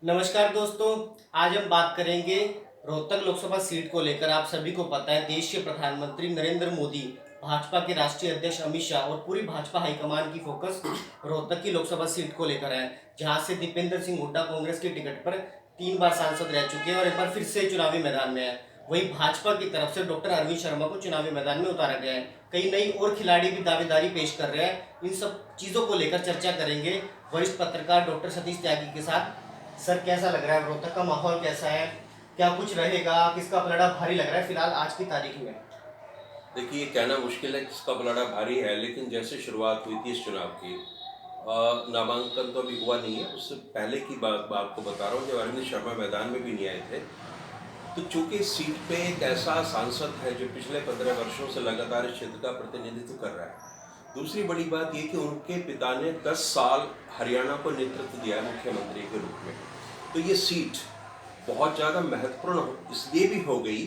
नमस्कार दोस्तों। आज हम बात करेंगे रोहतक लोकसभा सीट को लेकर। आप सभी को पता है, देश के प्रधानमंत्री नरेंद्र मोदी, भाजपा के राष्ट्रीय अध्यक्ष अमित शाह और पूरी भाजपा हाईकमान की फोकस रोहतक की लोकसभा सीट को लेकर है, जहां से दीपेंद्र सिंह हुड्डा कांग्रेस की टिकट पर 3 बार सांसद रह चुके हैं और एक बार फिर से चुनावी मैदान में है। वहीं भाजपा की तरफ से डॉक्टर अरविंद शर्मा को चुनावी मैदान में उतारा गया है। कई नई और खिलाड़ी भी दावेदारी पेश कर रहे हैं। इन सब चीजों को लेकर चर्चा करेंगे वरिष्ठ पत्रकार डॉक्टर सतीश त्यागी के साथ। सर, कैसा लग रहा है? रोहतक का माहौल कैसा है? क्या कुछ रहेगा? किसका पलड़ा भारी लग रहा है फिलहाल आज की तारीख में? देखिए, ये कहना मुश्किल है किसका पलड़ा भारी है, लेकिन जैसे शुरुआत हुई थी इस चुनाव की, नामांकन तो अभी हुआ नहीं है। उससे पहले की बात आपको बता रहा हूँ, जब अरविंद शर्मा मैदान में भी नहीं आए थे। तो चूंकि इस सीट पे एक ऐसा सांसद है जो पिछले 15 वर्षों से लगातार इस क्षेत्र का प्रतिनिधित्व कर रहा है। दूसरी बड़ी बात ये कि उनके पिता ने 10 साल हरियाणा को नेतृत्व दिया है मुख्यमंत्री के रूप में। तो ये सीट बहुत ज़्यादा महत्वपूर्ण इसलिए भी हो गई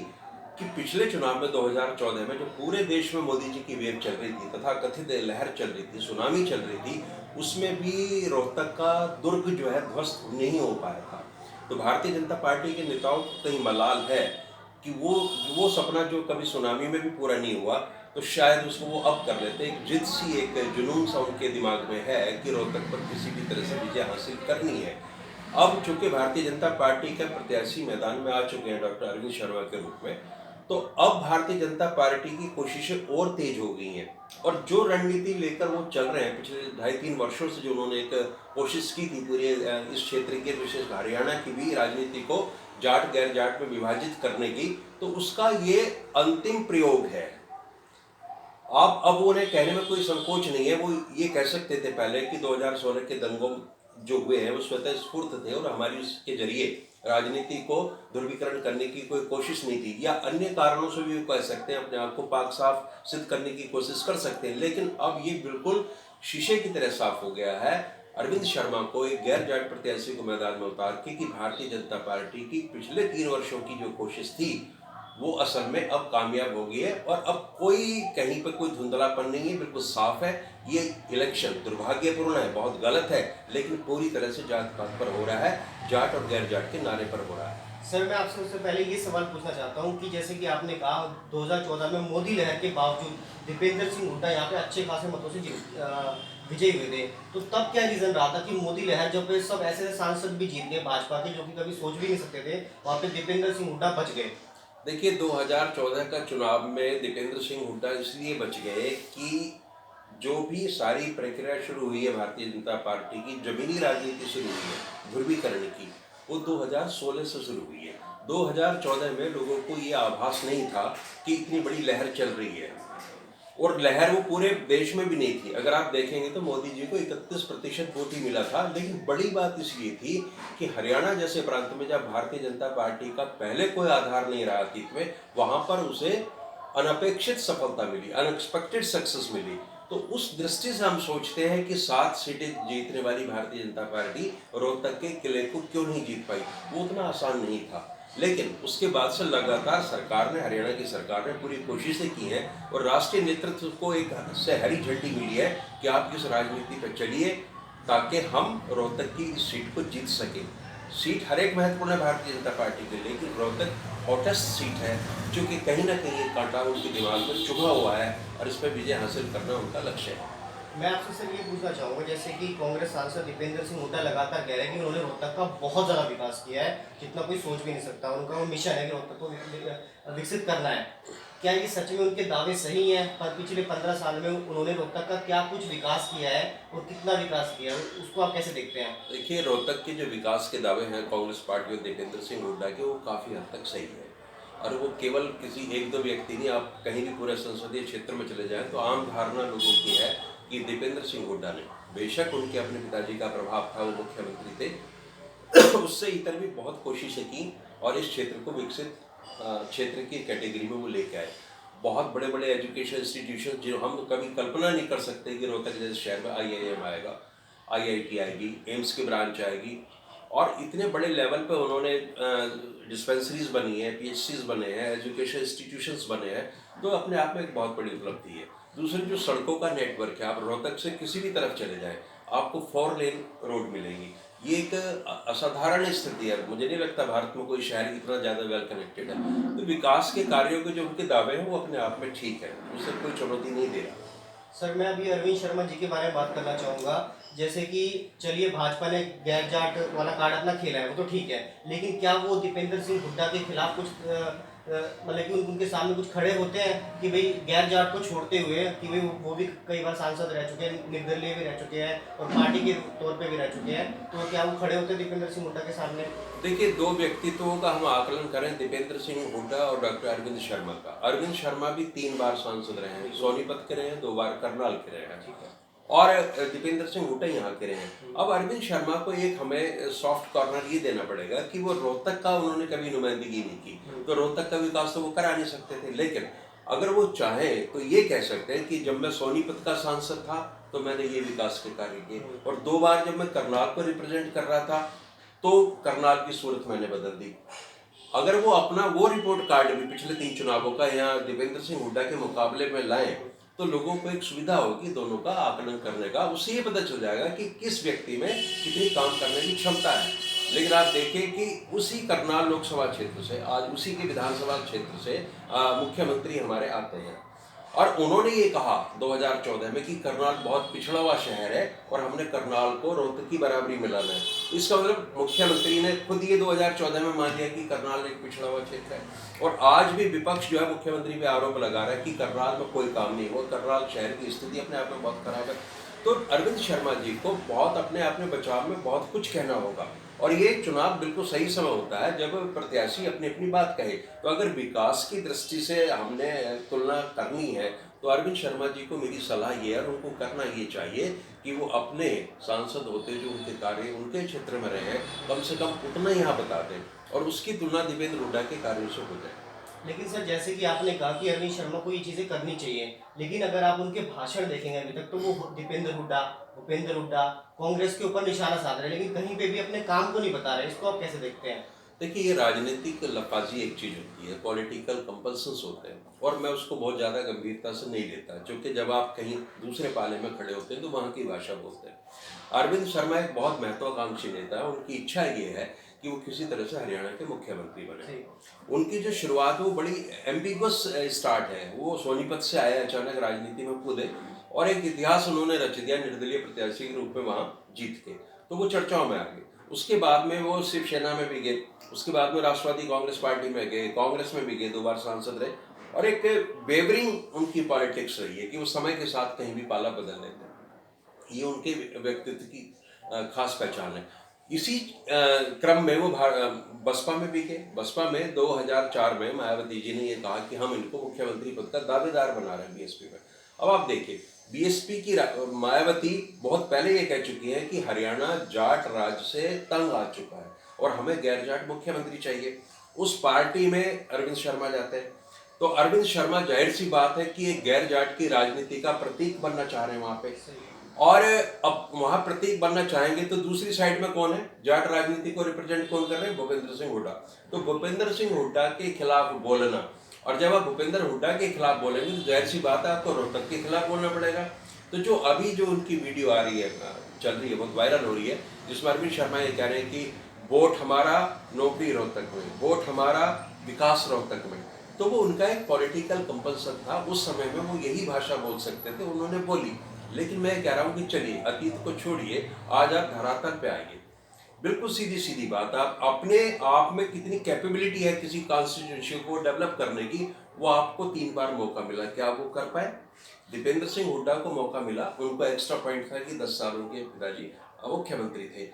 कि पिछले चुनाव में 2014 में जो पूरे देश में मोदी जी की वेव चल रही थी, तथा कथित लहर चल रही थी, सुनामी चल रही थी, उसमें भी रोहतक का दुर्ग जो है ध्वस्त नहीं हो पाया था। तो भारतीय जनता पार्टी के नेताओं को कहीं मलाल है कि वो सपना जो कभी सुनामी में भी पूरा नहीं हुआ, तो शायद उसको वो अब कर लेते। एक जिद सी, एक जुनून सा उनके दिमाग में है कि रोहतक पर किसी भी तरह से विजय हासिल करनी है। अब चूंकि भारतीय जनता पार्टी के प्रत्याशी मैदान में आ चुके हैं डॉक्टर अरविंद शर्मा के रूप में, तो अब भारतीय जनता पार्टी की कोशिशें और तेज हो गई हैं। और जो रणनीति लेकर वो चल रहे हैं पिछले 2.5-3 वर्षों से, जो उन्होंने एक कोशिश की थी पूरे इस क्षेत्र के, विशेष हरियाणा की भी राजनीति को जाट गैर जाट में विभाजित करने की, तो उसका ये अंतिम प्रयोग है। आप अब उन्हें कहने में कोई संकोच नहीं है। वो ये कह सकते थे पहले कि 2016 के दंगों जो हुए हैं वो स्वतः स्फूर्त थे और हमारी उसके जरिए राजनीति को ध्रुवीकरण करने की कोई कोशिश नहीं थी, या अन्य कारणों से भी वो कह सकते हैं, अपने आप को पाक साफ सिद्ध करने की कोशिश कर सकते हैं। लेकिन अब ये बिल्कुल शीशे की तरह साफ हो गया है। अरविंद शर्मा को एक गैर जाट प्रत्याशी को मैदान में उतार के कि भारतीय जनता पार्टी की पिछले 3 वर्षों की जो कोशिश थी वो असल में अब कामयाब हो गई है। और अब कोई कहीं पर कोई धुंधलापन नहीं है, बिल्कुल साफ है। ये इलेक्शन दुर्भाग्यपूर्ण है, बहुत गलत है, लेकिन पूरी तरह से जात पात पर हो रहा है, जाट और गैर जाट के नारे पर हो रहा है। सर, मैं आपसे सबसे पहले ये सवाल पूछना चाहता हूँ कि जैसे कि आपने कहा 2014 में मोदी लहर के बावजूद दीपेंद्र सिंह हुड्डा यहाँ पे अच्छे खासे मतों से विजयी हुए थे। तो तब क्या रीजन रहा था कि मोदी लहर, जब पे सब ऐसे ऐसे सांसद भी जीत गए भाजपा के जो कि कभी सोच भी नहीं सकते थे, वहाँ पे दीपेंद्र सिंह हुड्डा बच गए? देखिए, 2014 का चुनाव में दीपेंद्र सिंह हुड्डा इसलिए बच गए कि जो भी सारी प्रक्रिया शुरू हुई है भारतीय जनता पार्टी की, जमीनी राजनीति शुरू हुई है ध्रुवीकरण की, वो 2016 से शुरू हुई है। 2014 में लोगों को ये आभास नहीं था कि इतनी बड़ी लहर चल रही है, और लहर वो पूरे देश में भी नहीं थी। अगर आप देखेंगे तो मोदी जी को 31% वोट ही मिला था। लेकिन बड़ी बात इसलिए थी कि हरियाणा जैसे प्रांत में जब भारतीय जनता पार्टी का पहले कोई आधार नहीं रहा अतीत में, वहां पर उसे अनपेक्षित सफलता मिली, अनएक्सपेक्टेड सक्सेस मिली। तो उस दृष्टि से हम सोचते हैं कि 7 सीटें जीतने वाली भारतीय जनता पार्टी रोहतक के किले को क्यों नहीं जीत पाई। वो उतना आसान नहीं था। लेकिन उसके बाद से लगातार सरकार ने, हरियाणा की सरकार ने पूरी कोशिशें की हैं, और राष्ट्रीय नेतृत्व को एक से हरी झंडी मिली है कि आप इस राजनीति पर चलिए ताकि हम रोहतक की इस सीट को जीत सकें। सीट हर एक महत्वपूर्ण है भारतीय जनता पार्टी के लिए, लेकिन रोहतक हॉटेस्ट सीट है, जो कि कहीं ना कहीं एक कांटा उनके दिमाग में चुभा हुआ है, और इस पर विजय हासिल करना उनका लक्ष्य है। मैं आपसे सर ये पूछना चाहूँगा, जैसे कि कांग्रेस सांसद दीपेंद्र सिंह हुड्डा लगातार कह रहे हैं कि उन्होंने रोहतक का बहुत ज़्यादा विकास किया है, जितना कोई सोच भी नहीं सकता। उनका वो मिशन है कि रोहतक को विकसित करना है। क्या ये सच में उनके दावे सही हैं? पर पिछले 15 साल में उन्होंने रोहतक का क्या कुछ विकास किया है और कितना विकास किया है, उसको आप कैसे देखते हैं? देखिए, रोहतक के जो विकास के दावे हैं कांग्रेस पार्टी और दीपेंद्र सिंह हुड्डा के, वो काफ़ी हद तक सही है। और वो केवल किसी एक दो व्यक्ति नहीं, आप कहीं भी पूरे संसदीय क्षेत्र में चले जाएं तो आम धारणा लोगों की है कि दीपेंद्र सिंह हुड्डा ने, बेशक उनके अपने पिताजी का प्रभाव था, वो मुख्यमंत्री थे, उससे इतर भी बहुत कोशिशें की और इस क्षेत्र को विकसित क्षेत्र की कैटेगरी में वो लेके आए। बहुत बड़े बड़े एजुकेशन इंस्टीट्यूशन जो हम कभी कल्पना नहीं कर सकते कि रोहतक जैसे शहर में IIM आएगा, IIT आएगी, एम्स की ब्रांच आएगी, और इतने बड़े लेवल पे उन्होंने डिस्पेंसरीज बनी है, PHCs बने हैं, एजुकेशन इंस्टीट्यूशंस बने हैं, तो अपने आप में एक बहुत बड़ी उपलब्धि है। दूसरी जो सड़कों का नेटवर्क है, आप रोहतक से किसी भी तरफ चले जाएं आपको 4 लेन रोड मिलेंगी। ये एक असाधारण स्थिति है। मुझे नहीं लगता भारत में कोई शहर इतना ज़्यादा वेल कनेक्टेड है। तो विकास के कार्यों के जो उनके दावे हैं वो अपने आप में ठीक है, उससे कोई चुनौती नहीं दे रहा। सर मैं अभी अरविंद शर्मा जी के बारे में बात करना चाहूँगा। जैसे कि चलिए भाजपा ने गैर जाट वाला कार्ड अपना खेला है, वो तो ठीक है, लेकिन क्या वो दीपेंद्र सिंह हुड्डा के खिलाफ कुछ मतलब कि उनके सामने कुछ खड़े होते हैं कि भाई गैर जाट को छोड़ते हुए कि भाई वो भी कई बार सांसद रह चुके हैं, निर्दलीय भी रह चुके हैं और पार्टी के तौर पे भी रह चुके हैं, तो क्या वो खड़े होते हैं दीपेंद्र सिंह हुड्डा के सामने? देखिए, दो व्यक्तित्वों का हम आकलन करें, दीपेंद्र सिंह हुड्डा और डॉक्टर अरविंद शर्मा का। अरविंद शर्मा भी 3 बार सांसद रहे हैं, सोनीपत के रहे हैं, 2 बार करनाल के रहे हैं, ठीक है। और दीपेंद्र सिंह हुड्डा यहाँ के रहे हैं। अब अरविंद शर्मा को एक हमें सॉफ्ट कॉर्नर ये देना पड़ेगा कि वो रोहतक का उन्होंने कभी नुमाइंदगी नहीं की, तो रोहतक का विकास तो वो करा नहीं सकते थे। लेकिन अगर वो चाहें तो ये कह सकते हैं कि जब मैं सोनीपत का सांसद था तो मैंने ये विकास के कार्य किए, और 2 बार जब मैं करनाल को रिप्रेजेंट कर रहा था तो करनाल की सूरत मैंने बदल दी। अगर वो अपना वो रिपोर्ट कार्ड भी पिछले 3 चुनावों का यहाँ दीपेंद्र सिंह हुड्डा के मुकाबले में लाएं तो लोगों को एक सुविधा होगी दोनों का आकलन करने का। उससे ये पता चल जाएगा कि किस व्यक्ति में कितनी काम करने की क्षमता है। लेकिन आप देखें कि उसी करनाल लोकसभा क्षेत्र से, आज उसी के विधानसभा क्षेत्र से मुख्यमंत्री हमारे आते हैं, और उन्होंने ये कहा 2014 में कि करनाल बहुत पिछड़ा हुआ शहर है और हमने करनाल को रोहतक की बराबरी में लाना है। इसका मतलब मुख्यमंत्री ने खुद ये 2014 में मान लिया कि करनाल एक पिछड़ा हुआ क्षेत्र है, और आज भी विपक्ष जो है मुख्यमंत्री पे आरोप लगा रहा है कि करनाल में कोई काम नहीं हुआ, करनाल शहर की स्थिति अपने आप में बहुत खराब है। तो अरविंद शर्मा जी को बहुत अपने आप में बचाव में बहुत कुछ कहना होगा, और ये चुनाव बिल्कुल सही समय होता है जब प्रत्याशी अपनी अपनी बात कहे। तो अगर विकास की दृष्टि से हमने तुलना करनी है तो अरविंद शर्मा जी को मेरी सलाह ये है, और उनको करना ये चाहिए कि वो अपने सांसद होते जो उनके कार्य उनके क्षेत्र में रहे हैं, कम से कम उतना यहाँ बता दें, और उसकी तुलना दीपेंद्र हुड्डा के कार्यों से हो जाए। लेकिन सर जैसे कि आपने कहा कि अरविंद शर्मा को ये चीज़ें करनी चाहिए, लेकिन अगर आप उनके भाषण देखेंगे अभी तक तो वो दीपेंद्र हुड्डा, भूपेंद्र हुड्डा कांग्रेस के ऊपर निशाना साध रहे हैं, लेकिन कहीं पे भी अपने काम को नहीं बता रहे। इसको आप कैसे देखते हैं? देखिए, ये राजनीतिक लफाजी एक चीज़ होती है, पॉलिटिकल कंपल्सन्स होते हैं, और मैं उसको बहुत ज़्यादा गंभीरता से नहीं लेता, क्योंकि जब आप कहीं दूसरे पाले में खड़े होते हैं तो वहाँ की भाषा बोलते हैं। अरविंद शर्मा एक बहुत महत्वाकांक्षी नेता है, उनकी इच्छा ये है कि वो किसी तरह से हरियाणा के मुख्यमंत्री बने। उनकी जो शुरुआत है वो बड़ी एम्बिगुअस स्टार्ट है। वो सोनीपत से आए, अचानक राजनीति में कूदे, और एक इतिहास उन्होंने रच दिया निर्दलीय प्रत्याशी के रूप में वहाँ जीत के, तो वो चर्चाओं में आ गए। उसके बाद में वो शिवसेना में भी गए, उसके बाद में राष्ट्रवादी कांग्रेस पार्टी में गए, कांग्रेस में भी गए, 2 बार सांसद रहे, और एक वेवरिंग उनकी पॉलिटिक्स रही है कि वो समय के साथ कहीं भी पाला बदल लेते हैं। ये उनके व्यक्तित्व की खास पहचान है। इसी क्रम में वो बसपा में भी गए। बसपा में 2004 में मायावती जी ने ये कहा कि हम इनको मुख्यमंत्री पद का दावेदार बना रहे हैं बीएसपी में। अब आप देखिए, बीएसपी की मायावती बहुत पहले ये कह चुकी है कि हरियाणा जाट राज्य से तंग आ चुका है और हमें गैर जाट मुख्यमंत्री चाहिए। उस पार्टी में अरविंद शर्मा जाते हैं, तो अरविंद शर्मा जाहिर सी बात है कि एक गैर जाट की राजनीति का प्रतीक बनना चाह रहे हैं वहां पे, और अब वहां प्रतीक बनना चाहेंगे तो दूसरी साइड में कौन है, जाट राजनीति को रिप्रेजेंट कौन कर रहे हैं, भूपेंद्र सिंह हुड्डा। तो भूपेंद्र सिंह हुड्डा के खिलाफ बोलना, और जब आप भूपेंद्र हुड्डा के खिलाफ बोलेंगे तो जाहिर सी बात है आपको रोहतक के खिलाफ बोलना पड़ेगा। तो जो अभी जो उनकी वीडियो आ रही है, चल रही है, बहुत वायरल हो रही है, जिसमें अरविंद शर्मा ये कह रहे हैं कि वोट हमारा नौकरी रोहतक में, वोट हमारा विकास रोहतक में, तो वो उनका एक पॉलिटिकल कंपल्सन था। उस समय में वो यही भाषा बोल सकते थे, उन्होंने बोली। लेकिन मैं कह रहा हूँ कि चलिए अतीत को छोड़िए, आज आप धरातल पे आइए। बिल्कुल सीधी सीधी बात, आप अपने आप में कितनी कैपेबिलिटी है किसी कॉन्स्टिट्यूंसी को डेवलप करने की, वो आपको 3 बार मौका मिला, क्या वो कर पाए? दीपेंद्र सिंह हुड्डा को मौका मिला, उनको एक्स्ट्रा पॉइंट था कि 10 साल उनके पिताजी मुख्यमंत्री थे।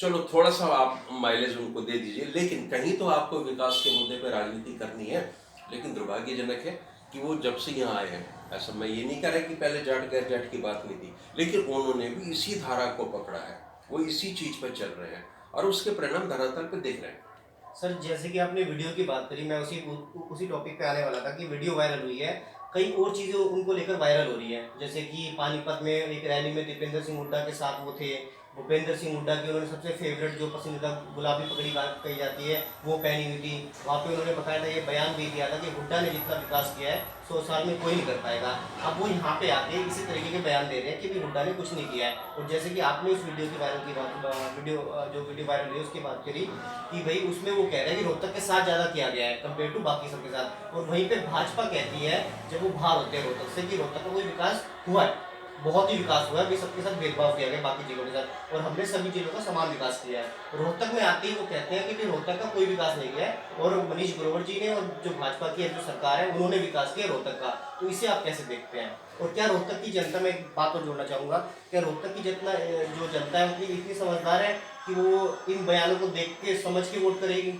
चलो थोड़ा सा आप माइलेज उनको दे दीजिए, लेकिन कहीं तो आपको विकास के मुद्दे पर राजनीति करनी है। लेकिन दुर्भाग्यजनक है कि वो जब से यहाँ आए हैं, ऐसा मैं ये नहीं कह रहा कि पहले जाट गैर जाट की बात नहीं थी, लेकिन उन्होंने भी इसी धारा को पकड़ा है, वो इसी चीज पर चल रहे हैं, और उसके परिणाम धरातल पे देख रहे हैं। सर जैसे कि आपने वीडियो की बात करी, मैं उसी टॉपिक पे आने वाला था कि वीडियो वायरल हुई है, कई और चीज़ें उनको लेकर वायरल हो रही है। जैसे कि पानीपत में एक रैली में दीपेंद्र सिंह हुड्डा के साथ वो थे, भूपेंद्र सिंह हुड्डा की उन्होंने सबसे फेवरेट जो पसंदीदा गुलाबी पगड़ी कही जाती है वो पहनी हुई थी। वहाँ पे उन्होंने बकायदा ये बयान भी दिया था कि हुड्डा ने जितना विकास किया है 100 साल में कोई नहीं कर पाएगा। अब वो यहाँ पे आके इसी तरीके के बयान दे रहे हैं कि भी हुड्डा ने कुछ नहीं किया है। और जैसे कि आपने इस वीडियो की वायरल की बात वीडियो वायरल हुई उसकी बात करी कि भाई उसमें वो कह रहे हैं कि रोहतक के साथ ज़्यादा किया गया है कंपेयर टू बाकी सबके साथ। और वहीं पे भाजपा कहती है जब वो बाहर होते हैं रोहतक से कि रोहतक का कोई विकास हुआ है, बहुत ही विकास हुआ है, भी सबके साथ भेदभाव किया गया बाकी जिलों के साथ और हमने सभी जिलों का समान विकास किया है। रोहतक में आते ही वो कहते हैं कि भी रोहतक का कोई विकास नहीं किया है और मनीष ग्रोवर जी ने और जो भाजपा की जो सरकार है उन्होंने विकास किया रोहतक का। तो इसे आप कैसे देखते हैं? और क्या रोहतक की जनता, में एक बात और जोड़ना चाहूँगा, क्या रोहतक की जितना जो जनता है उतनी इतनी समझदार है कि वो इन बयानों को देख के समझ के वोट करेगी?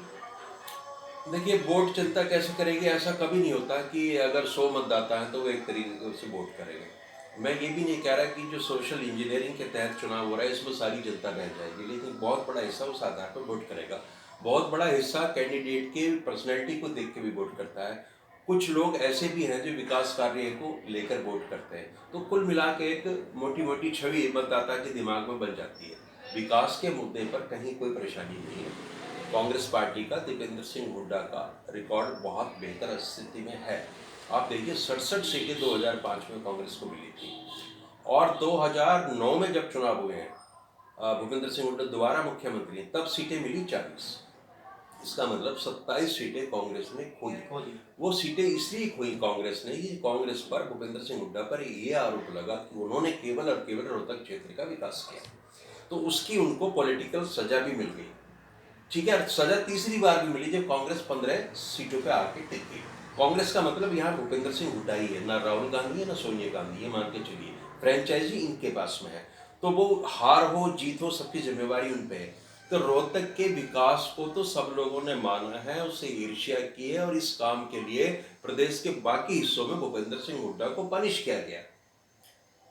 देखिए, वोट जनता कैसे करेगी, ऐसा कभी नहीं होता कि अगर 100 मतदाता हैं तो वो एक तरीके से वोट करेंगे। मैं ये भी नहीं कह रहा कि जो सोशल इंजीनियरिंग के तहत चुनाव हो रहा है इसमें सारी जनता रह जाएगी, लेकिन बहुत बड़ा हिस्सा उस आधार पर वोट करेगा। बहुत बड़ा हिस्सा कैंडिडेट के पर्सनैलिटी को देख के भी वोट करता है। कुछ लोग ऐसे भी हैं जो विकास कार्य को लेकर वोट करते हैं। तो कुल मिला के एक मोटी मोटी छवि मतदाता के दिमाग में बन जाती है। विकास के मुद्दे पर कहीं कोई परेशानी नहीं है। कांग्रेस पार्टी का दीपेंद्र सिंह हुड्डा का रिकॉर्ड बहुत बेहतर स्थिति में है। आप देखिए, 67 सीटें 2005 में कांग्रेस को मिली थी और 2009 में जब चुनाव हुए हैं, भूपेंद्र सिंह हुड्डा दोबारा मुख्यमंत्री हैं, तब सीटें मिली 40। इसका मतलब 27 सीटें कांग्रेस ने खोई। वो सीटें इसलिए खोई कांग्रेस ने कि कांग्रेस पर, भूपेंद्र सिंह हुड्डा पर ये आरोप लगा कि उन्होंने केवल और केवल रोहतक क्षेत्र का विकास किया, तो उसकी उनको पॉलिटिकल सजा भी मिल गई। ठीक है, सजा तीसरी बार भी मिली जब कांग्रेस 15 सीटों पे आके टिक गई। कांग्रेस का मतलब यहाँ भूपेंद्र सिंह हुड्डा ही है, ना राहुल गांधी है ना सोनिया गांधी है, मान के चलिए फ्रेंचाइजी इनके पास में है। तो वो हार हो जीत हो सबकी जिम्मेवारी उन पे है। तो रोहतक के विकास को तो सब लोगों ने माना है, उससे ईर्ष्या की है और इस काम के लिए प्रदेश के बाकी हिस्सों में भूपेंद्र सिंह हुड्डा को पनिश किया गया।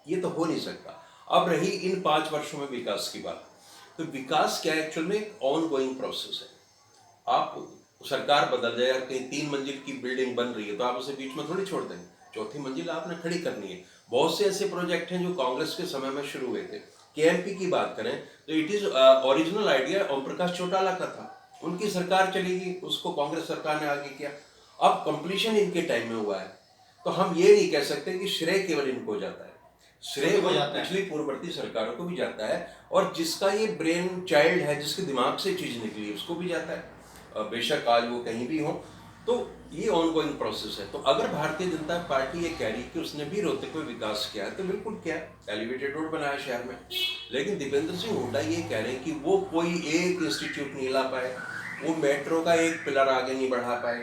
ये तो हो नहीं सकता। अब रही इन 5 वर्षों में विकास की बात, तो विकास क्या है, एक्चुअल में एक ऑन गोइंग प्रोसेस है। आप सरकार बदल जाए, कहीं 3 मंजिल की बिल्डिंग बन रही है तो आप उसे बीच में थोड़ी छोड़ देंगे, चौथी मंजिल आपने खड़ी करनी है। बहुत से ऐसे प्रोजेक्ट हैं जो कांग्रेस के समय में शुरू हुए थे। केएमपी की बात करें तो it is original idea Om Prakash Chautala का था, उनकी सरकार चलेगी, उसको कांग्रेस सरकार ने आगे किया। अब कंप्लीशन इनके टाइम में हुआ है, तो हम ये नहीं कह सकते कि श्रेय केवल इनको जाता है। श्रेय वो पिछली पूर्ववर्ती सरकारों को भी जाता है और जिसका ये ब्रेन चाइल्ड है, जिसके दिमाग से चीज निकली उसको भी जाता है, बेशक आज वो कहीं भी हो। तो ये ऑन गोइंग प्रोसेस है। तो अगर भारतीय जनता पार्टी ये कह रही कि उसने भी रोहतक में विकास किया है तो बिल्कुल किया, एलिवेटेड रोड बनाया शहर में। लेकिन दीपेंद्र सिंह हुड्डा ये कह रहे हैं कि वो कोई एक इंस्टीट्यूट नहीं ला पाए, वो मेट्रो का एक पिलर आगे नहीं बढ़ा पाए।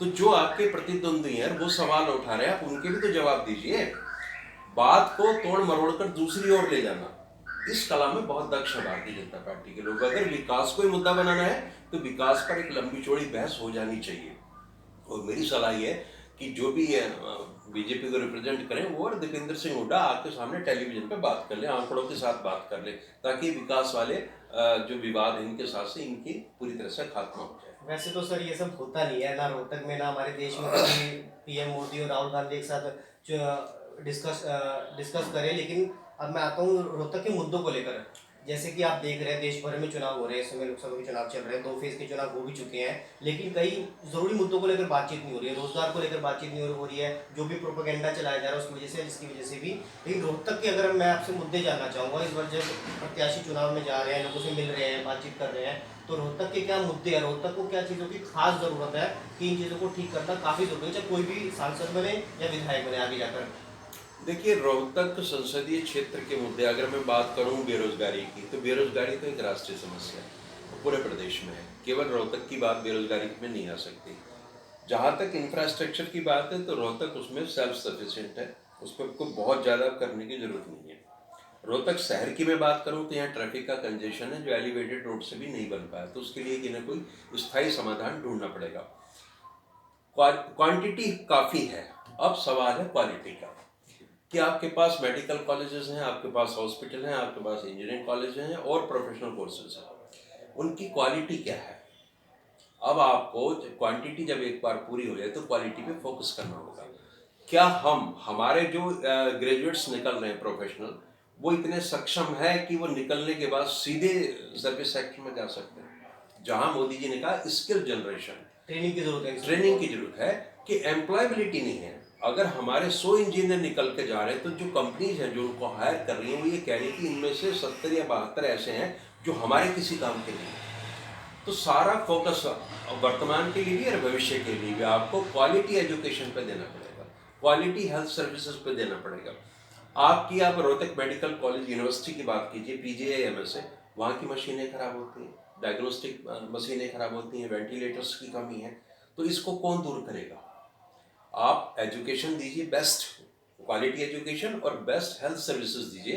तो जो आपके प्रतिद्वंदी हैं वो सवाल उठा रहे हैं, आप उनके भी तो जवाब दीजिए। बात को तोड़ मरोड़ कर दूसरी ओर ले जाना, इस कला में बहुत दक्ष है भारतीय जनता पार्टी के लोग। अगर विकास को ही मुद्दा बनाना है तो विकास पर एक लंबी चौड़ी बहस हो जानी चाहिए। और मेरी सलाह ये है कि जो भी बीजेपी को रिप्रेजेंट करें वो और दीपेंद्र सिंह हुड्डा आपके सामने टेलीविजन पे बात कर ले, आंकड़ों के साथ बात कर ले, ताकि विकास वाले जो विवाद इनके साथ से इनकी पूरी तरह से खात्मा हो जाए। वैसे तो सर ये सब होता नहीं है ना रोहतक में, ना हमारे देश में पीएम मोदी और राहुल गांधी एक साथ डिस्कस करें। लेकिन अब मैं आता हूँ रोहतक के मुद्दों को लेकर। जैसे कि आप देख रहे हैं देश भर में चुनाव हो रहे हैं, इस समय लोकसभा के चुनाव चल रहे हैं, 2 फेज के चुनाव हो भी चुके हैं, लेकिन कई जरूरी मुद्दों को लेकर बातचीत नहीं हो रही है, रोजगार को लेकर बातचीत नहीं हो रही है, जो भी प्रोपेगेंडा चलाया जा रहा है उसकी वजह से, जिसकी वजह से भी। लेकिन रोहतक के अगर मैं आपसे मुद्दे जानना चाहूँगा, इस बार जब प्रत्याशी चुनाव में जा रहे हैं, लोगों से मिल रहे हैं, बातचीत कर रहे हैं, तो रोहतक के क्या मुद्दे हैं, रोहतक को क्या चीज़ों की खास जरूरत है कि इन चीज़ों को ठीक करना काफ़ी जरूरी है, चाहे कोई भी सांसद बने या विधायक बने आगे जाकर? देखिए, रोहतक संसदीय क्षेत्र के मुद्दे अगर मैं बात करूं बेरोजगारी की, तो बेरोजगारी तो एक राष्ट्रीय समस्या है, पूरे प्रदेश में है। केवल रोहतक की बात बेरोजगारी में नहीं आ सकती। जहां तक इंफ्रास्ट्रक्चर की बात है तो रोहतक उसमें सेल्फ सफिशिएंट है, उस पर कोई बहुत ज़्यादा करने की जरूरत नहीं है। रोहतक शहर की मैं बात करूं तो यहाँ ट्रैफिक का कंजेशन है जो एलिवेटेड रोड से भी नहीं बन पाया, तो उसके लिए कि ना कोई स्थायी समाधान ढूंढना पड़ेगा। क्वांटिटी काफ़ी है, अब सवाल है क्वालिटी का, कि आपके पास मेडिकल कॉलेजेस हैं, आपके पास हॉस्पिटल हैं, आपके पास इंजीनियरिंग कॉलेज हैं और प्रोफेशनल कोर्सेज हैं, उनकी क्वालिटी क्या है। अब आपको क्वांटिटी जब एक बार पूरी हो जाए तो क्वालिटी पे फोकस करना होगा। क्या हम हमारे जो ग्रेजुएट्स निकल रहे हैं प्रोफेशनल, वो इतने सक्षम है कि वो निकलने के बाद सीधे सर्विस सेक्टर में जा सकते हैं। जहां मोदी जी ने कहा स्किल जनरेशन, ट्रेनिंग की जरूरत है, ट्रेनिंग की जरूरत है कि एम्प्लॉयबिलिटी नहीं है। अगर हमारे 100 इंजीनियर निकल के जा रहे हैं तो जो कंपनीज हैं जो उनको हायर कर रही हैं वो ये कह रही है कि इनमें से 70 या 72 ऐसे हैं जो हमारे किसी काम के नहीं हैं। तो सारा फोकस वर्तमान के लिए भी और भविष्य के लिए भी आपको क्वालिटी एजुकेशन पे देना पड़ेगा, क्वालिटी हेल्थ सर्विसेज पे देना पड़ेगा। आप रोहतक मेडिकल कॉलेज यूनिवर्सिटी की बात कीजिए, PGI-MSA, वहाँ की मशीनें खराब होती हैं, डायग्नोस्टिक मशीनें खराब होती हैं, वेंटिलेटर्स की कमी है। तो इसको कौन दूर करेगा? आप एजुकेशन दीजिए, बेस्ट क्वालिटी एजुकेशन और बेस्ट हेल्थ सर्विसेज दीजिए,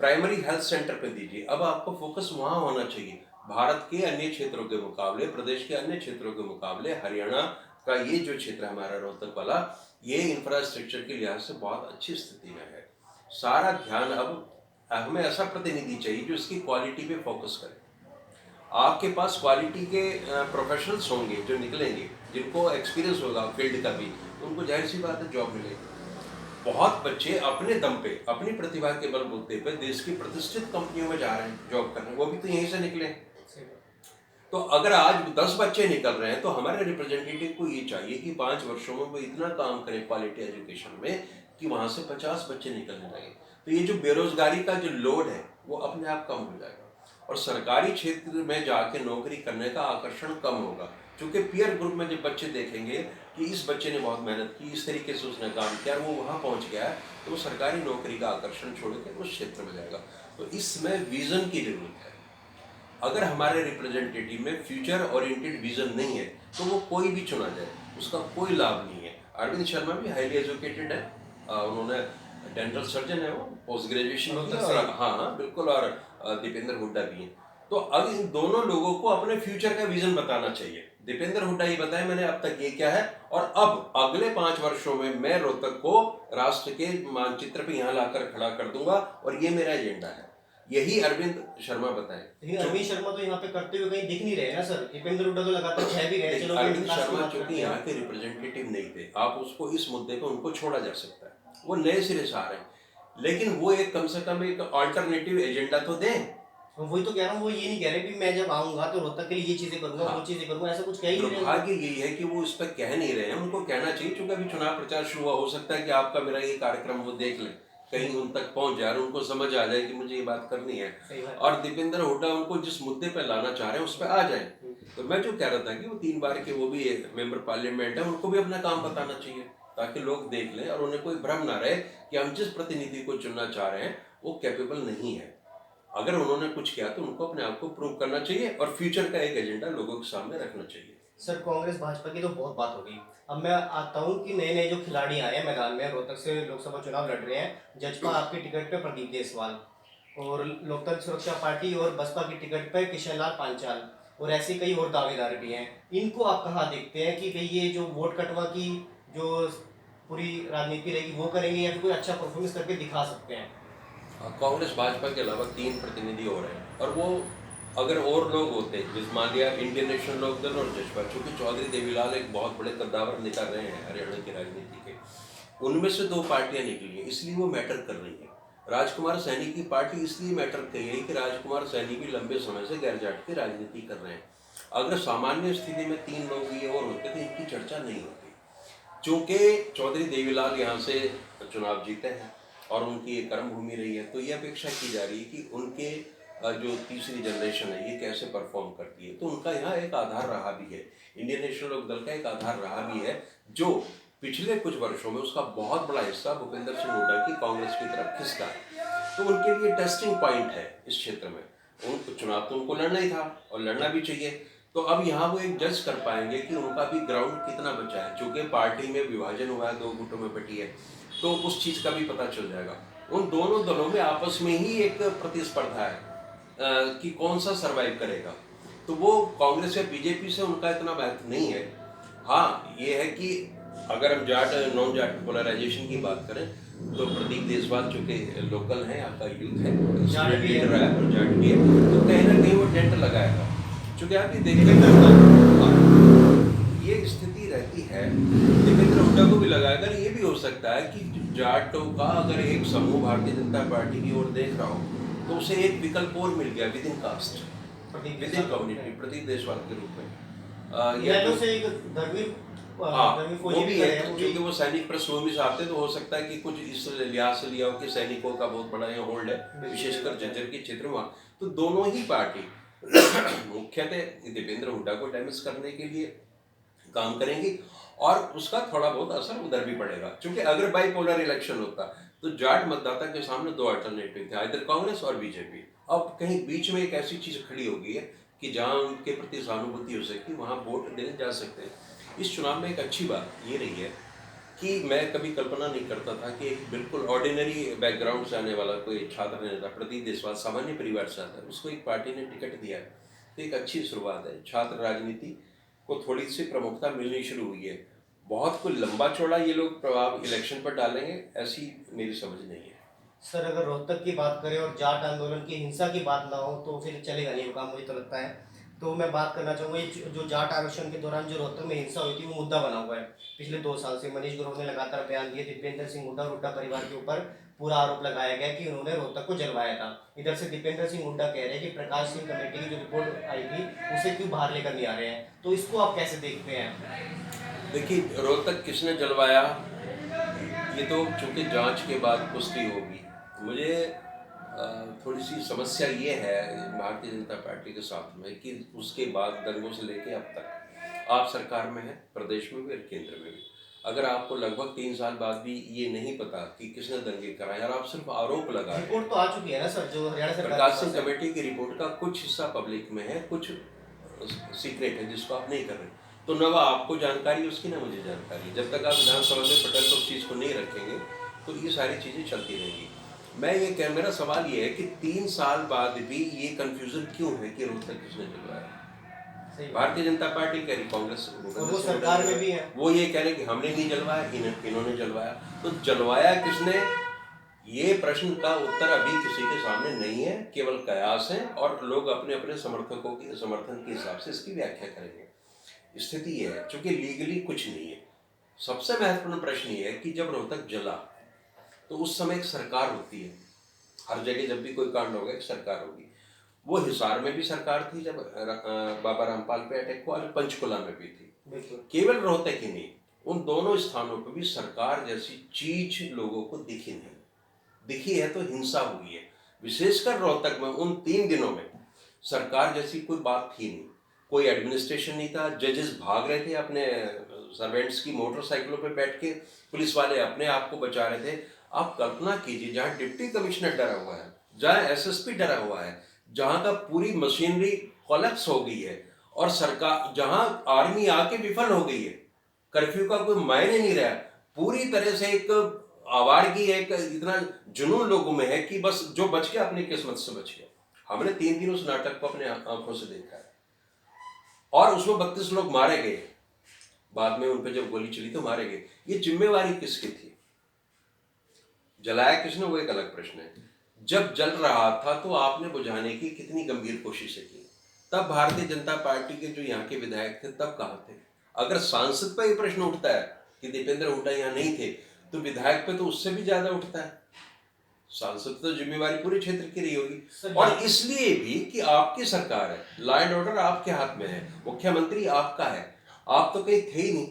प्राइमरी हेल्थ सेंटर पे दीजिए। अब आपको फोकस वहाँ होना चाहिए। भारत के अन्य क्षेत्रों के मुकाबले, प्रदेश के अन्य क्षेत्रों के मुकाबले हरियाणा का ये जो क्षेत्र है हमारा रोहतक वाला, ये इंफ्रास्ट्रक्चर के लिहाज से बहुत अच्छी स्थिति में है। सारा ध्यान अब हमें ऐसा प्रतिनिधि चाहिए जो इसकी क्वालिटी पे फोकस करे। आपके पास क्वालिटी के प्रोफेशनल्स होंगे जो निकलेंगे, जिनको एक्सपीरियंस होगा फील्ड का भी, तो उनको जाहिर सी बात है जॉब मिलेगी। बहुत बच्चे अपने दम पे, अपनी प्रतिभा के बलबूते पे देश की प्रतिष्ठित कंपनियों में जा रहे हैं जॉब करने, वो भी तो यहीं से निकले हैं। तो अगर आज 10 बच्चे निकल रहे हैं तो हमारे रिप्रेजेंटेटिव को ये चाहिए कि 5 वर्षों में वो इतना काम करें क्वालिटी एजुकेशन में कि वहां से 50 बच्चे निकलने लगे। तो ये जो बेरोजगारी का जो लोड है वो अपने आप कम हो जाएगा और सरकारी क्षेत्र में जाके नौकरी करने का आकर्षण कम होगा, क्योंकि पीयर ग्रुप में जब बच्चे देखेंगे कि इस बच्चे ने बहुत मेहनत की, इस तरीके से उसने काम किया, वो वहाँ पहुँच गया है, तो वो सरकारी नौकरी का आकर्षण छोड़ के उस क्षेत्र में जाएगा। तो इसमें विजन की जरूरत है। अगर हमारे रिप्रेजेंटेटिव में फ्यूचर ओरिएंटेड विजन नहीं है तो वो कोई भी चुना जाए उसका कोई लाभ नहीं है। अरविंद शर्मा भी हाईली एजुकेटेड है, उन्होंने डेंटल सर्जन है, वो पोस्ट ग्रेजुएशन किया, और हाँ बिल्कुल, और दीपेंद्र हुड्डा भी हैं। तो अब इन दोनों लोगों को अपने फ्यूचर का विजन बताना चाहिए। दीपेंद्र हुड्डा ये बताए मैंने अब तक ये क्या है और अब अगले 5 वर्षों में मैं रोहतक को राष्ट्र के मानचित्र पे यहाँ लाकर खड़ा कर दूंगा और ये मेरा एजेंडा है। यही अरविंद शर्मा बताए। लेकिन अरविंद शर्मा तो यहाँ पे करते हुए कहीं दिख नहीं रहे ना सर। दीपेंद्र हुड्डा तो लगातार कह भी रहे। चलो अरविंद शर्मा चूंकि यहाँ के रिप्रेजेंटेटिव नहीं थे, आप उसको इस मुद्दे पे उनको छोड़ा जा सकता है, वो नए सिरे से आ रहे हैं, लेकिन वो एक कम से कम एक अल्टरनेटिव एजेंडा तो दें। वही तो कह रहा हूँ, वो ये नहीं कह रहे कि मैं जब आऊंगा तो रोहतक के लिए ये चीजें करूंगा, वो चीजें करूंगा, ऐसा कुछ कह ही नहीं रहे। दुर्भाग्य यही है कि वो इस पर कह नहीं रहे हैं। उनको कहना चाहिए, क्योंकि अभी चुनाव प्रचार शुरू हुआ, हो सकता है कि आपका मेरा ये कार्यक्रम वो देख लें, कहीं उन तक पहुंच जाए, उनको समझ आ जाए कि मुझे ये बात करनी है और दीपेंद्र हुड्डा उनको जिस मुद्दे पे लाना चाह रहे हैं उस पर आ जाए। तो मैं जो कह रहा था कि वो 3 बार के वो भी मेंबर पार्लियामेंट है, उनको भी अपना काम बताना चाहिए ताकि लोग देख लें और उन्हें कोई भ्रम ना रहे कि हम जिस प्रतिनिधि को चुनना चाह रहे हैं वो कैपेबल नहीं है। अगर उन्होंने कुछ किया तो उनको अपने आप को प्रूव करना चाहिए और फ्यूचर का एक एजेंडा लोगों के सामने रखना चाहिए। सर, कांग्रेस भाजपा की तो बहुत बात हो गई। अब मैं आता हूँ कि नए नए जो खिलाड़ी आए हैं मैदान में, रोहतक से लोकसभा चुनाव लड़ रहे हैं। जजपा आपकी टिकट पे प्रदीप देसवाल, और लोकतंत्र सुरक्षा पार्टी और बसपा की टिकट पे किशन लाल पांचाल, और ऐसे कई और दावेदार भी हैं। इनको आप कहाँ देखते हैं कि भाई ये जो वोट कटवा की जो पूरी राजनीति रहेगी वो करेंगे या फिर कोई अच्छा परफॉर्मेंस करके दिखा सकते हैं? कांग्रेस भाजपा के अलावा 3 प्रतिनिधि और हैं, और वो अगर और लोग होते, जिस मान लिया इंडियन नेशनल लोकदल और जजपा, चूंकि चौधरी देवीलाल एक बहुत बड़े कद्दावर निकल रहे हैं हरियाणा की राजनीति के, उनमें से 2 पार्टियां निकली हैं, इसलिए वो मैटर कर रही है। राजकुमार सैनी की पार्टी इसलिए मैटर कर रही है कि राजकुमार सैनी भी लंबे समय से गैर जाट की राजनीति कर रहे हैं। अगर सामान्य स्थिति में 3 लोग ये और होते तो इनकी चर्चा नहीं होती। चूंकि चौधरी देवीलाल यहाँ से चुनाव जीते हैं और उनकी ये कर्म भूमि रही है, तो ये अपेक्षा की जा रही है कि उनके जो तीसरी जनरेशन है ये कैसे परफॉर्म करती है। तो उनका यहाँ एक आधार रहा भी है, इंडियन नेशनल लोकदल का एक आधार रहा भी है, जो पिछले कुछ वर्षों में उसका बहुत बड़ा हिस्सा भूपेंद्र सिंह हुड्डा की कांग्रेस की तरफ खिसका है। तो उनके लिए टेस्टिंग पॉइंट है इस क्षेत्र में। उनको चुनाव तो उनको लड़ना ही था और लड़ना भी चाहिए। तो अब यहाँ वो एक जज कर पाएंगे कि उनका भी ग्राउंड कितना बचा है। चूँकि पार्टी में विभाजन हुआ है, 2 गुटों में बटी है, तो उस चीज़ का भी पता चल जाएगा। उन दोनों दलों में आपस में ही एक प्रतिस्पर्धा है कि कौन सा सरवाइव करेगा। तो वो कांग्रेस या बीजेपी से उनका इतना महत्व नहीं है। हाँ, ये है कि अगर हम जाट नॉन जाट पोलराइजेशन की बात करें तो प्रदीप देसवाल चूँकि लोकल है, आपका यूथ है, स्टूडेंट लीडर है और जाट भी है, तो कहीं ना कहीं वो टेंट लगाएगा। चूँकि आप ये देखेंगे ये एक स्थिति रहती है, देवेंद्र हुड्डा को भी लगा, अगर ये भी हो सकता है कि जाटों का अगर एक समूह भारतीय जनता पार्टी की ओर देख रहा हो, तो उसे एक विकल्प और मिल गया within caste, within community, Pradeep Deswal के रूप में। या तो से एक धर्मवीर धर्मवीर वो फौजी भी भी है, करे हैं, वो भी क्योंकि वो सैनिक पृष्ठभूमि से आते, तो हो सकता है कि कुछ इस लिहाज से लिया हो कि सैनिकों का बहुत बड़ा यहाँ होल्ड है, विशेषकर झज्जर के क्षेत्र में। तो दोनों ही पार्टी मुख्यतः देवेंद्र हुड्डा को डैमेज करने के लिए काम करेंगी, और उसका थोड़ा बहुत असर उधर भी पड़ेगा, क्योंकि अगर बाइपोलर इलेक्शन होता तो जाट मतदाता के सामने दो अल्टरनेटिव थे, आइदर कांग्रेस और बीजेपी। अब कहीं बीच में एक ऐसी चीज खड़ी हो गई है कि जहां उनके प्रति सहानुभूति हो सकती है, वहां वोट देने जा सकते हैं। इस चुनाव में एक अच्छी बात ये रही है कि मैं कभी कल्पना नहीं करता था कि एक बिल्कुल ऑर्डिनरी बैकग्राउंड से आने वाला कोई छात्र नेता, प्रदीप देशवाल सामान्य परिवार से आता है, उसको एक पार्टी ने टिकट दिया है। तो एक अच्छी शुरुआत है, छात्र राजनीति को थोड़ी सी प्रमुखता मिलनी शुरू हुई है। बहुत कोई लंबा चौड़ा ये लोग प्रभाव इलेक्शन पर डालेंगे, ऐसी मेरी समझ नहीं है। सर अगर रोहतक की बात करें और जाट आंदोलन की हिंसा की बात ना हो तो फिर चलेगा नहीं वो काम, मुझे तो लगता है। तो मैं बात करना चाहूँगा ये जो जाट आरक्षण के दौरान जो रोहतक में हिंसा हुई थी वो मुद्दा बना हुआ है पिछले 2 साल से। मनीष ग्रोवर ने लगातार बयान दिए, दीपेंद्र सिंह हुड्डा और हुड्डा परिवार के ऊपर पूरा आरोप लगाया गया कि उन्होंने रोहतक को जलवाया था। इधर से दीपेंद्र सिंह हुड्डा कह रहे हैं कि प्रकाश सिंह कमेटी की जो रिपोर्ट आई थी उसे क्यों बाहर लेकर नहीं आ रहे हैं, तो इसको आप कैसे देखते हैं? देखिए, रोहतक किसने जलवाया ये तो चूंकि जांच के बाद पुष्टि होगी। मुझे थोड़ी सी समस्या ये है भारतीय जनता पार्टी के साथ में कि उसके बाद दंगों से लेके अब तक आप सरकार में है, प्रदेश में भी और केंद्र में भी, अगर आपको लगभग 3 साल बाद भी ये नहीं पता कि किसने दंगे कराए और आप सिर्फ आरोप लगा रहे हैं। रिपोर्ट तो आ चुकी है ना सर, जो हरियाणा सरकार प्रकाश के सिंह पास है। कमेटी की रिपोर्ट का कुछ हिस्सा पब्लिक में है, कुछ सीक्रेट है जिसको आप नहीं कर रहे, तो न आपको जानकारी उसकी ना मुझे जानकारी। जब तक आप विधानसभा में पटल पर चीज को नहीं रखेंगे तो ये सारी चीजें चलती रहेंगी। मैं ये कह, मेरा सवाल ये है कि 3 साल बाद भी ये कंफ्यूजन क्यों है कि रोहतक किसने जलवाया? भारतीय जनता पार्टी कह रही, कांग्रेस वो सरकार में भी है, वो ये कह रहे कि हमने नहीं जलवाया, इन्होंने जलवाया। तो जलवाया किसने, ये प्रश्न का उत्तर अभी किसी के सामने नहीं है, केवल कयास है और लोग अपने अपने समर्थकों के समर्थन के हिसाब से इसकी व्याख्या करेंगे। स्थिति ये है, चूंकि लीगली कुछ नहीं है। सबसे महत्वपूर्ण प्रश्न ये है कि जब रोहतक जला तो उस समय एक सरकार होती है, हर जगह जब भी कोई कांड होगा एक सरकार होगी। वो हिसार में भी सरकार थी जब बाबा रामपाल पे अटैक हुआ, और पंचकुला में भी थी। केवल रोहतक ही नहीं, उन दोनों स्थानों पर भी सरकार जैसी चीज लोगों को दिखी नहीं। दिखी है तो हिंसा हुई है। विशेषकर रोहतक में उन 3 दिनों में सरकार जैसी कोई बात थी नहीं, कोई एडमिनिस्ट्रेशन नहीं था, जजेस भाग रहे थे अपने सर्वेंट्स की मोटरसाइकिलों पे बैठ के, पुलिस वाले अपने आप को बचा रहे थे। आप कल्पना कीजिए, जहाँ डिप्टी कमिश्नर डरा हुआ है, जहाँ एसएसपी डरा हुआ है, जहाँ का पूरी मशीनरी कोलैप्स हो गई है, और सरकार जहाँ आर्मी आके विफल हो गई है, कर्फ्यू का कोई मायने नहीं रहा, पूरी तरह से एक आवारगी, एक इतना जुनून लोगों में है कि बस जो बच गया अपनी किस्मत से बच गया। हमने 3 दिन उस नाटक को अपने आंखों से देखा है, और उसमें 32 लोग मारे गए, बाद में उन पर जब गोली चली तो मारे गए। ये जिम्मेवारी किसकी थी? जलाया किसने, वो एक अलग प्रश्न है। जब जल रहा था तो आपने बुझाने की कितनी गंभीर कोशिशें की? तब भारतीय जनता पार्टी के जो यहाँ के विधायक थे तब कहाँ थे? अगर सांसद पर ये प्रश्न उठता है कि दीपेंद्र हुड्डा यहाँ नहीं थे, तो विधायक पे तो उससे भी ज्यादा उठता है। सांसद तो जिम्मेवारी पूरे क्षेत्र की रही होगी, और इसलिए भी कि आपकी सरकार है, लॉ एंड ऑर्डर आपके हाथ में है, मुख्यमंत्री आपका है, आप तो कहीं थे ही नहीं।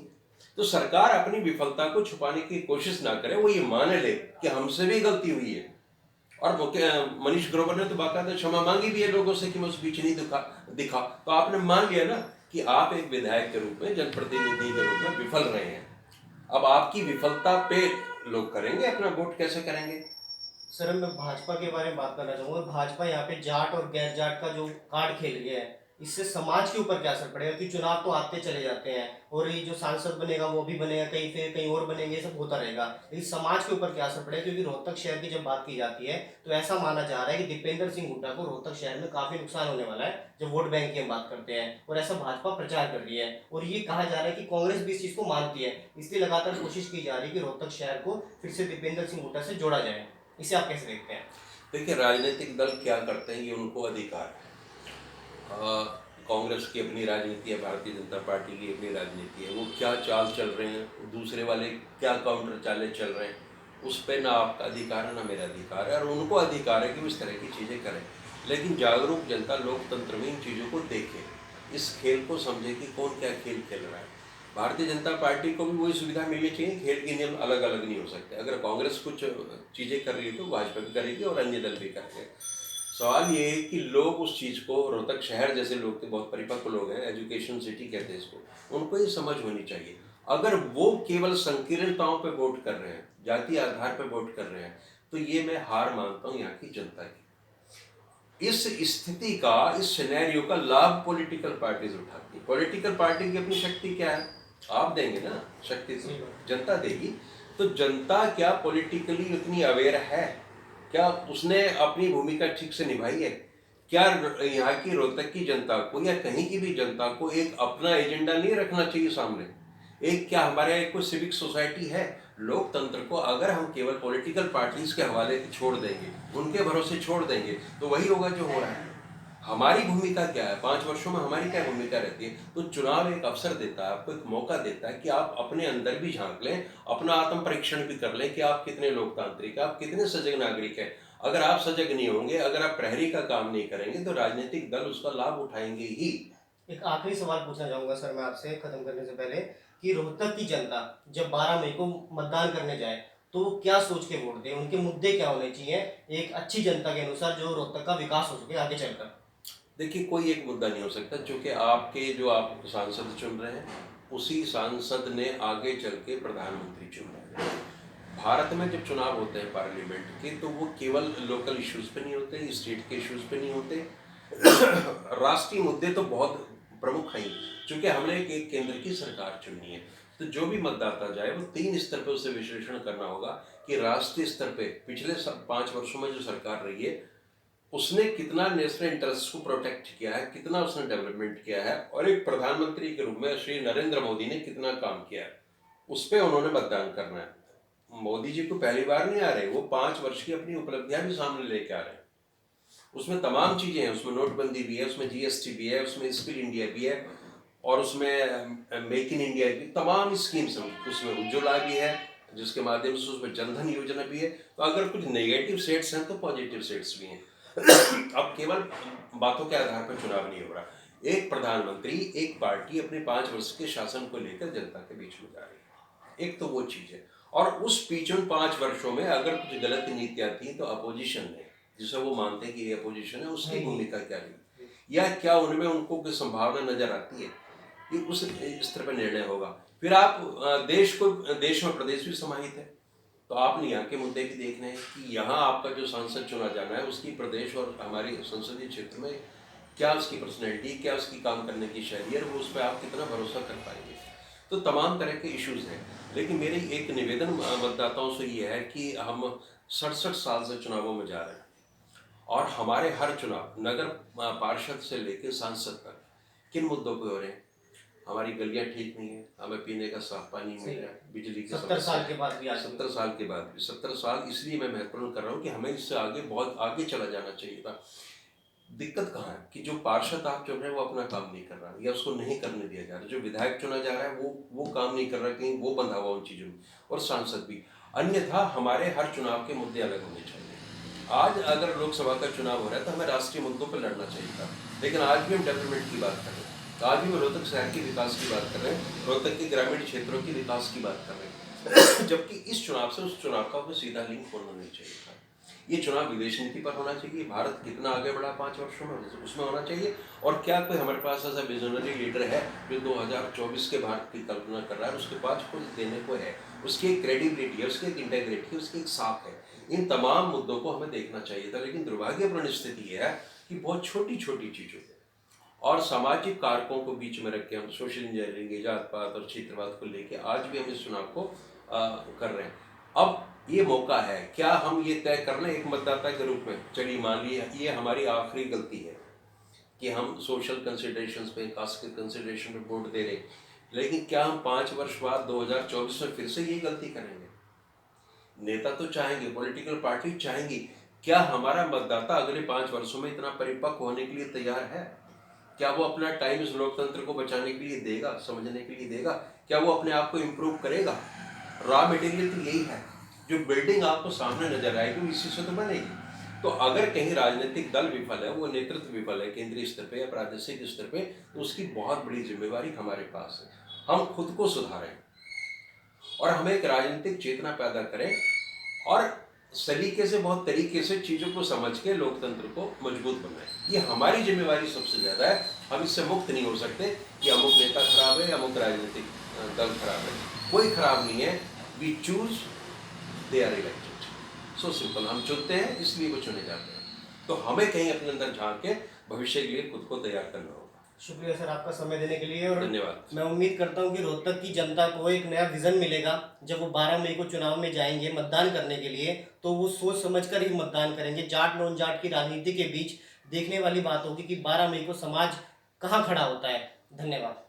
तो सरकार अपनी विफलता को छुपाने की कोशिश ना करे, वो ये मान ले कि हमसे भी गलती हुई है। और मनीष ग्रोवर ने तो बाकायदा क्षमा मांगी भी है लोगों से कि मैं उस बीच नहीं दिखा। तो आपने मान लिया ना कि आप एक विधायक के रूप में, जनप्रतिनिधि के रूप में विफल रहे हैं। अब आपकी विफलता पे लोग करेंगे अपना वोट, कैसे करेंगे? सर मैं भाजपा के बारे में बात करना चाहूँगा। भाजपा यहाँ पे जाट और गैर जाट का जो कार्ड खेल गया है, इससे समाज के ऊपर क्या असर पड़ेगा? क्योंकि चुनाव तो आते चले जाते हैं और ये जो सांसद बनेगा वो भी बनेगा, कहीं फिर कहीं और बनेंगे, ये सब होता रहेगा, लेकिन समाज के ऊपर क्या असर पड़ेगा? क्योंकि रोहतक शहर की जब बात की जाती है तो ऐसा माना जा रहा है कि दीपेंद्र सिंह हुड्डा को रोहतक शहर में काफी नुकसान होने वाला है जब वोट बैंक की हम बात करते हैं, और ऐसा भाजपा प्रचार कर रही है। और ये कहा जा रहा है कि कांग्रेस भी इस चीज को मानती है, इसलिए लगातार कोशिश की जा रही है कि रोहतक शहर को फिर से दीपेंद्र सिंह हुड्डा से जोड़ा जाए। इसे आप कैसे देखते हैं? देखिए, राजनीतिक दल क्या करते हैं ये उनको अधिकार है। कांग्रेस की अपनी राजनीति है, भारतीय जनता पार्टी की अपनी राजनीति है, वो क्या चाल चल रहे हैं, दूसरे वाले क्या काउंटर चालें चल रहे हैं, उस पर ना आपका अधिकार है ना मेरा अधिकार है, और उनको अधिकार है कि वो इस तरह की चीज़ें करें। लेकिन जागरूक जनता लोकतंत्र में इन चीज़ों को देखे, इस खेल को समझे कि कौन क्या खेल खेल रहा है। भारतीय जनता पार्टी को भी वही सुविधा मिलनी चाहिए, खेल के नियम अलग अलग नहीं हो सकते। अगर कांग्रेस कुछ चीज़ें कर रही है तो भाजपा भी करेगी और अन्य दल भी करेंगे। सवाल ये है कि लोग उस चीज़ को, रोहतक शहर जैसे लोग थे, बहुत परिपक्व लोग हैं, एजुकेशन सिटी कहते हैं इसको, उनको ये समझ होनी चाहिए। अगर वो केवल संकीर्णताओं पे वोट कर रहे हैं, जाति आधार पे वोट कर रहे हैं, तो ये मैं हार मानता हूँ यहाँ की जनता की। इस स्थिति का, इस सिनेरियो का लाभ पॉलिटिकल पार्टीज उठाती है। पॉलिटिकल पार्टी की अपनी शक्ति क्या है? आप देंगे ना शक्ति, तो जनता देगी। तो जनता क्या पॉलिटिकली उतनी अवेयर है? क्या उसने अपनी भूमिका ठीक से निभाई है? क्या यहाँ की रोहतक की जनता को या कहीं की भी जनता को एक अपना एजेंडा नहीं रखना चाहिए सामने? एक क्या हमारे कोई सिविक सोसाइटी है? लोकतंत्र को अगर हम केवल पॉलिटिकल पार्टीज के हवाले छोड़ देंगे, उनके भरोसे छोड़ देंगे, तो वही होगा जो हो रहा है। हमारी भूमिका क्या है? 5 वर्षों में हमारी क्या भूमिका रहती है? तो चुनाव एक अवसर देता है, आपको एक मौका देता है कि आप अपने अंदर भी झांक लें, अपना आत्म परीक्षण भी कर लें कि आप कितने लोकतांत्रिक हैं, आप कितने सजग नागरिक हैं। अगर आप सजग नहीं होंगे, अगर आप प्रहरी का काम नहीं करेंगे, तो राजनीतिक दल उसका लाभ उठाएंगे ही। एक आखिरी सवाल पूछना चाहूंगा सर मैं आपसे खत्म करने से पहले, कि रोहतक की जनता जब 12 मई को मतदान करने जाए तो वो क्या सोच के वोट दे, उनके मुद्दे क्या होने चाहिए एक अच्छी जनता के अनुसार, जो रोहतक का विकास हो सके आगे चलकर? देखिए, कोई एक मुद्दा नहीं हो सकता, क्योंकि आपके जो आप सांसद चुन रहे हैं, उसी सांसद ने आगे चल के प्रधानमंत्री चुना है। भारत में जब चुनाव होते हैं पार्लियामेंट के, तो वो केवल लोकल इश्यूज पे नहीं होते, स्टेट के इश्यूज पे नहीं होते, राष्ट्रीय मुद्दे तो बहुत प्रमुख हैं। चूंकि हमने एक केंद्र की सरकार चुननी है, तो जो भी मतदाता जाए वो 3 स्तर पे उसे विश्लेषण करना होगा कि राष्ट्रीय स्तर पे पिछले 5 वर्षों में जो सरकार रही है, उसने कितना नेशनल इंटरेस्ट को प्रोटेक्ट किया है, कितना उसने डेवलपमेंट किया है, और एक प्रधानमंत्री के रूप में श्री नरेंद्र मोदी ने कितना काम किया है, उस पर उन्होंने मतदान करना है। मोदी जी को पहली बार नहीं आ रहे, वो 5 वर्ष की अपनी उपलब्धियां भी सामने लेके आ रहे हैं। उसमें तमाम चीजें हैं, उसमें नोटबंदी भी है, उसमें जीएसटी भी है, उसमें स्किल इंडिया भी है, और उसमें मेक इन इंडिया भी, तमाम स्कीम्स हैं। उसमें उज्ज्वला भी है, जिसके माध्यम से उसमें जनधन योजना भी है। तो अगर कुछ नेगेटिव सेट्स हैं तो पॉजिटिव सेट्स भी हैं। अब केवल बातों के आधार पर चुनाव नहीं हो रहा। एक प्रधानमंत्री, एक पार्टी अपने 5 वर्ष के शासन को लेकर जनता के बीच में जा रही है, एक तो वो चीज है। और उस बीच में 5 वर्षों में अगर कुछ गलत नीतियां थी, तो अपोजिशन ने, जिसे वो मानते हैं कि ये अपोजिशन है, उसकी भूमिका क्या रही, या क्या उनमें उनको कोई संभावना नजर आती है, ये उस स्तर पर निर्णय होगा। फिर आप देश में प्रदेश भी समाहित है, तो आपने यहाँ के मुद्दे भी देखने हैं कि यहाँ आपका जो सांसद चुना जाना है, उसकी प्रदेश और हमारे संसदीय क्षेत्र में क्या उसकी पर्सनैलिटी, क्या उसकी काम करने की शैली है, वो उस पर आप कितना भरोसा कर पाएंगे। तो तमाम तरह के इश्यूज हैं। लेकिन मेरी एक निवेदन मतदाताओं से ये है कि हम 67 साल से चुनावों में जा रहे हैं, और हमारे हर चुनाव, नगर पार्षद से लेकर सांसद तक, किन मुद्दों पे हो रहे हैं? हमारी गलियां ठीक नहीं है, हमें पीने का साफ पानी मिल रहा है, बिजली की 70 साल के बाद भी 70 साल के बाद भी, 70 साल इसलिए मैं महत्वपूर्ण कर रहा हूँ कि हमें इससे आगे, बहुत आगे चला जाना चाहिए था। दिक्कत कहाँ है कि जो पार्षद आप चुन रहे हैं वो अपना काम नहीं कर रहा, या उसको नहीं करने दिया जा रहा। जो विधायक चुना जा रहा है वो काम नहीं कर रहा, कहीं वो बंधा हुआ उन चीज़ों में, और सांसद भी। अन्यथा हमारे हर चुनाव के मुद्दे अलग होने चाहिए। आज अगर लोकसभा का चुनाव हो रहा है तो हमें राष्ट्रीय मुद्दों पर लड़ना चाहिए था, लेकिन आज भी हम डेवलपमेंट की बात कर रहे हैं। तो आज भी हम रोहतक शहर के विकास की बात कर रहे हैं, रोहतक के ग्रामीण क्षेत्रों के विकास की बात कर रहे हैं। जबकि इस चुनाव से उस चुनाव का कोई सीधा लिंक होना नहीं चाहिए था। ये चुनाव विदेश नीति पर होना चाहिए, भारत कितना आगे बढ़ा 5 वर्षों में, उसमें होना चाहिए। और क्या कोई हमारे पास ऐसा विजनरी लीडर है जो 2024 के भारत की कल्पना कर रहा है, उसके पास कुछ देने को है, उसकी एक क्रेडिबिलिटी है, उसकी एक इंटेग्रिटी है, उसकी एक साख है। इन तमाम मुद्दों को हमें देखना चाहिए था। लेकिन दुर्भाग्यपूर्ण स्थिति यह है कि बहुत छोटी छोटी चीज़ों और सामाजिक कारकों को बीच में रख के हम सोशल इंजीनियरिंग, जात पात और क्षेत्रवाद को लेके आज भी हम इस चुनाव को कर रहे हैं। अब ये मौका है, क्या हम ये तय कर लें एक मतदाता के रूप में, चलिए मान लीजिए ये हमारी आखिरी गलती है कि हम सोशल कंसिडरेशंस पे, कास्ट के कंसिडरेशन पे वोट दे रहे, लेकिन क्या हम 5 वर्ष बाद 2024 में फिर से ये गलती करेंगे? नेता तो चाहेंगे, पॉलिटिकल पार्टी चाहेंगी, क्या हमारा मतदाता अगले 5 वर्षों में इतना परिपक्व होने के लिए तैयार है? क्या वो अपना टाइम इस लोकतंत्र को बचाने के लिए देगा, समझने के लिए देगा? क्या वो अपने आप को इम्प्रूव करेगा? रॉ मटेरियल तो यही है। जो बिल्डिंग आपको सामने नजर आएगी वो इसी से तो बनेगी। तो अगर कहीं राजनीतिक दल विफल है, वो नेतृत्व विफल है केंद्रीय स्तर पे या प्रादेशिक स्तर पे, तो उसकी बहुत बड़ी जिम्मेवारी हमारे पास है। हम खुद को सुधारें और हमें एक राजनीतिक चेतना पैदा करें और सलीके से, बहुत तरीके से चीज़ों को समझ के लोकतंत्र को मजबूत बनाएं। ये हमारी जिम्मेवारी सबसे ज़्यादा है। हम इससे मुक्त नहीं हो सकते कि अमुक नेता खराब है, अमुक राजनीतिक दल खराब है। कोई खराब नहीं है। We choose, they are elected. So simple. हम चुनते हैं इसलिए वो चुने जाते हैं। तो हमें कहीं अपने अंदर झांक के भविष्य के लिए खुद को तैयार करना होगा। शुक्रिया सर आपका समय देने के लिए। और धन्यवाद। मैं उम्मीद करता हूं कि रोहतक की जनता को एक नया विजन मिलेगा जब वो 12 मई को चुनाव में जाएंगे मतदान करने के लिए, तो वो सोच समझकर ही मतदान करेंगे। जाट नॉन जाट की राजनीति के बीच देखने वाली बात होगी कि 12 मई को समाज कहाँ खड़ा होता है। धन्यवाद।